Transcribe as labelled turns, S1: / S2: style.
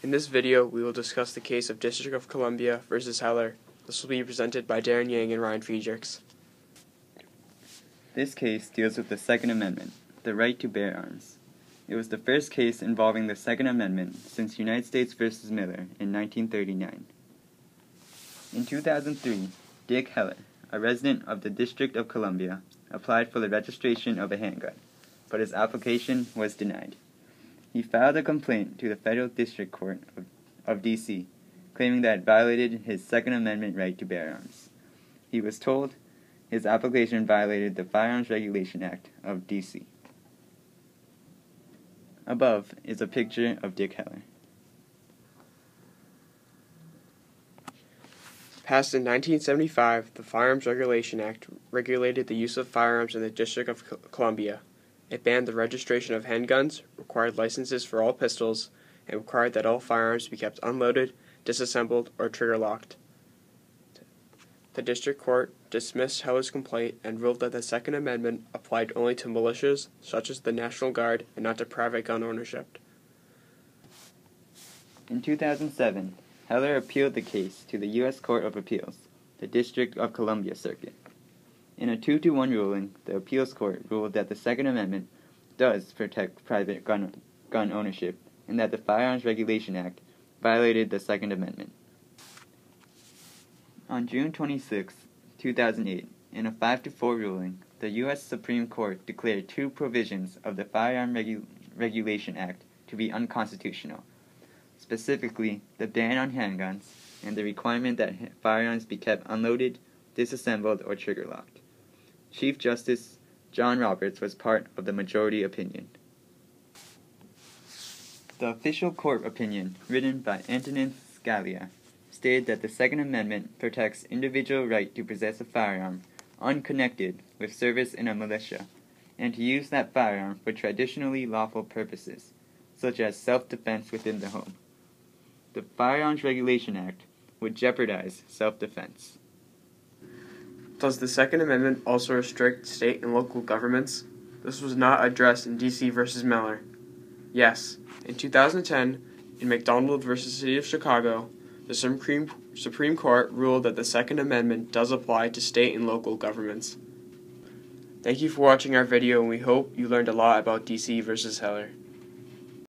S1: In this video, we will discuss the case of District of Columbia versus Heller. This will be presented by Darren and Ryan Friedrichs.
S2: This case deals with the Second Amendment, the right to bear arms. It was the first case involving the Second Amendment since United States v. Miller in 1939. In 2003, Dick Heller, a resident of the District of Columbia, applied for the registration of a handgun, but his application was denied. He filed a complaint to the Federal District Court of D.C., claiming that it violated his Second Amendment right to bear arms. He was told his application violated the Firearms Regulation Act of D.C. Above is a picture of Dick Heller.
S1: Passed in 1975, the Firearms Regulation Act regulated the use of firearms in the District of Columbia. It banned the registration of handguns, required licenses for all pistols, and required that all firearms be kept unloaded, disassembled, or trigger-locked. The District Court dismissed Heller's complaint and ruled that the Second Amendment applied only to militias, such as the National Guard, and not to private gun ownership.
S2: In 2007, Heller appealed the case to the U.S. Court of Appeals, the District of Columbia Circuit. In a 2-1 ruling, the appeals court ruled that the Second Amendment does protect private gun ownership and that the Firearms Regulation Act violated the Second Amendment. On June 26, 2008, in a 5-4 ruling, the U.S. Supreme Court declared two provisions of the Firearms Regulation Act to be unconstitutional, specifically the ban on handguns and the requirement that firearms be kept unloaded, disassembled, or trigger-locked. Chief Justice John Roberts was part of the majority opinion. The official court opinion, written by Antonin Scalia, stated that the Second Amendment protects individual right to possess a firearm unconnected with service in a militia, and to use that firearm for traditionally lawful purposes, such as self-defense within the home. The Firearms Regulation Act would jeopardize self-defense.
S1: Does the Second Amendment also restrict state and local governments? This was not addressed in D.C. v. Miller. Yes, in 2010, in McDonald v. City of Chicago, the Supreme Court ruled that the Second Amendment does apply to state and local governments. Thank you for watching our video, and we hope you learned a lot about D.C. v. Heller.